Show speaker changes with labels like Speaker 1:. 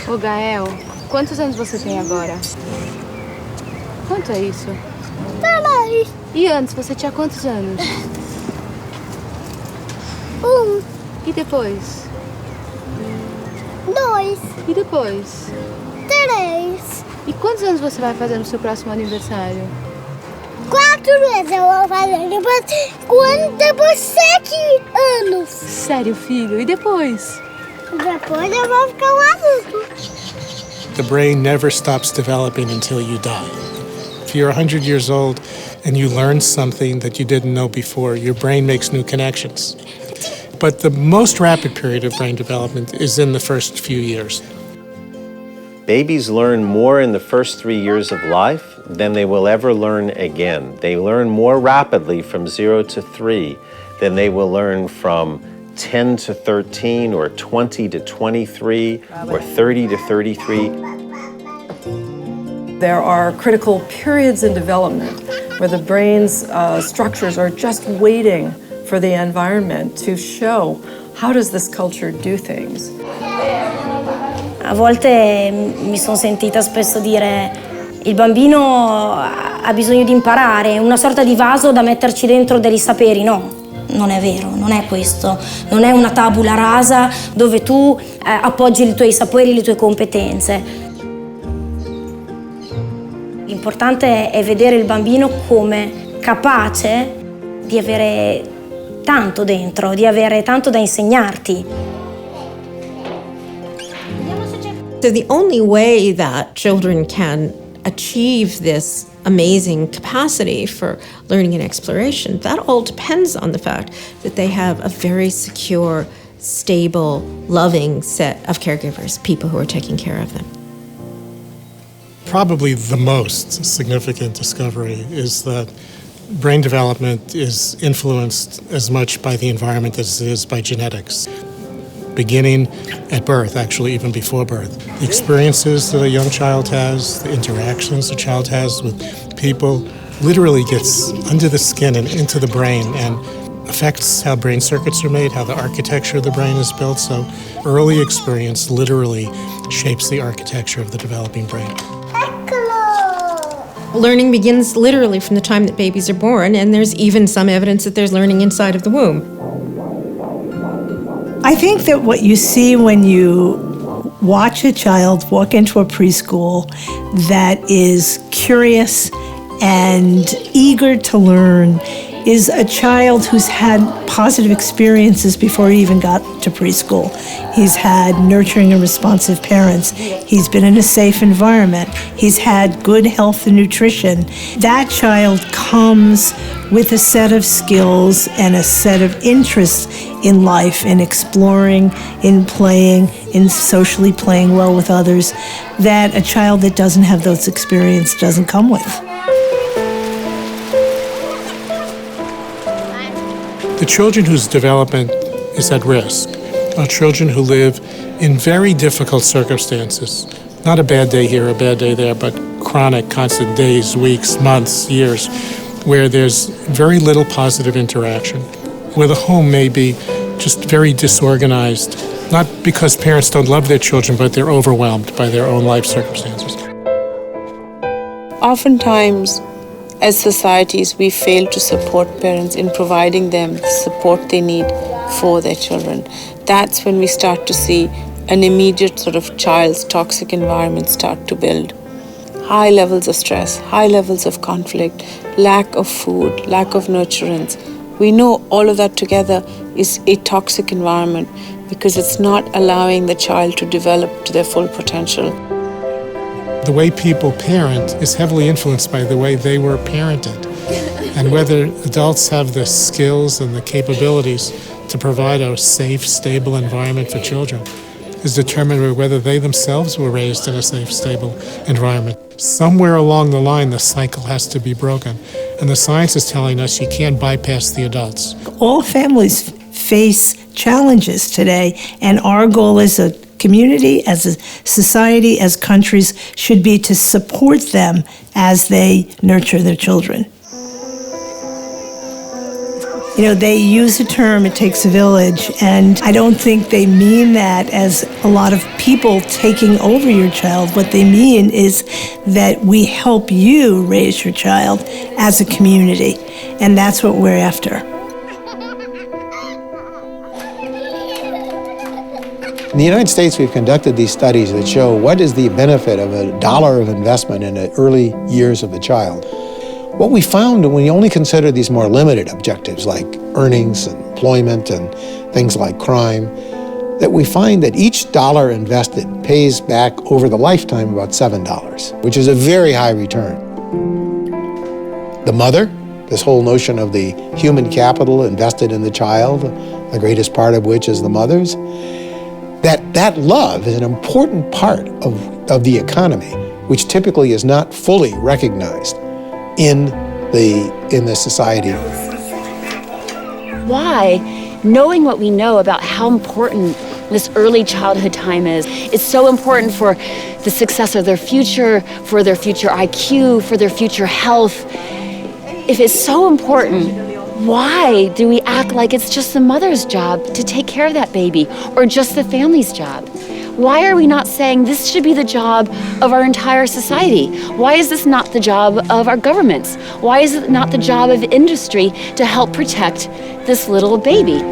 Speaker 1: Ô Gael, quantos anos você tem agora? Quanto é isso?
Speaker 2: 3.
Speaker 1: E antes, você tinha quantos anos?
Speaker 2: 1.
Speaker 1: E depois?
Speaker 2: 2.
Speaker 1: E depois?
Speaker 2: 3.
Speaker 1: E quantos anos você vai fazer no seu próximo aniversário?
Speaker 2: 4 vezes eu vou fazer. Depois 7 anos.
Speaker 1: Sério, filho? E depois?
Speaker 2: Depois eu vou ficar um adulto.
Speaker 3: The brain never stops developing until you die. If you're 100 years old and you learn something that you didn't know before, your brain makes new connections. But the most rapid period of brain development is in the first few years.
Speaker 4: Babies learn more in the first 3 years of life than they will ever learn again. They learn more rapidly from 0 to 3 than they will learn from 10 to 13 or 20 to 23 or 30 to 33.
Speaker 5: There are critical periods in development where the brain's structures are just waiting for the environment to show how does this culture do things.
Speaker 6: A volte mi sono sentita spesso dire il bambino ha bisogno di imparare, è una sorta di vaso da metterci dentro degli saperi. No, non è vero, non è questo. Non è una tabula rasa dove tu appoggi i tuoi saperi, le tue competenze. L'importante è vedere il bambino come capace di avere tanto dentro, di avere tanto da insegnarti.
Speaker 7: So the only way that children can achieve this amazing capacity for learning and exploration, that all depends on the fact that they have a very secure, stable, loving set of caregivers, people who are taking care of them.
Speaker 3: Probably the most significant discovery is that brain development is influenced as much by the environment as it is by genetics. Beginning at birth, actually even before birth. The experiences that a young child has, the interactions a child has with people, literally gets under the skin and into the brain and affects how brain circuits are made, how the architecture of the brain is built. So early experience literally shapes the architecture of the developing brain.
Speaker 7: Learning begins literally from the time that babies are born, and there's even some evidence that there's learning inside of the womb.
Speaker 8: I think that what you see when you watch a child walk into a preschool that is curious and eager to learn is a child who's had positive experiences before he even got to preschool. He's had nurturing and responsive parents. He's been in a safe environment. He's had good health and nutrition. That child comes with a set of skills and a set of interests in life, in exploring, in playing, in socially playing well with others, that a child that doesn't have those experiences doesn't come with.
Speaker 3: The children whose development is at risk are children who live in very difficult circumstances. Not a bad day here, a bad day there, but chronic, constant days, weeks, months, years, where there's very little positive interaction, where the home may be just very disorganized, not because parents don't love their children, but they're overwhelmed by their own life circumstances.
Speaker 9: Oftentimes, as societies, we fail to support parents in providing them the support they need for their children. That's when we start to see an immediate sort of child's toxic environment start to build. High levels of stress, high levels of conflict, lack of food, lack of nurturance. We know all of that together is a toxic environment because it's not allowing the child to develop to their full potential.
Speaker 3: The way people parent is heavily influenced by the way they were parented. And whether adults have the skills and the capabilities to provide a safe, stable environment for children is determined by whether they themselves were raised in a safe, stable environment. Somewhere along the line, the cycle has to be broken. And the science is telling us you can't bypass the adults.
Speaker 8: All families face challenges today, and our goal as a community, as a society, as countries, should be to support them as they nurture their children. You know, they use a term, it takes a village, and I don't think they mean that as a lot of people taking over your child. What they mean is that we help you raise your child as a community, and that's what we're after.
Speaker 10: In the United States, we've conducted these studies that show what is the benefit of $1 of investment in the early years of the child. What we found when we only consider these more limited objectives like earnings, and employment, and things like crime, that we find that each dollar invested pays back over the lifetime about $7, which is a very high return. The mother, this whole notion of the human capital invested in the child, the greatest part of which is the mother's, that love is an important part of the economy, which typically is not fully recognized in the society.
Speaker 11: Why, knowing what we know about how important this early childhood time is, it's so important for the success of their future, for their future IQ, for their future health. If it's so important, why do we act like it's just the mother's job to take care of that baby, or just the family's job? Why are we not saying this should be the job of our entire society? Why is this not the job of our governments? Why is it not the job of industry to help protect this little baby?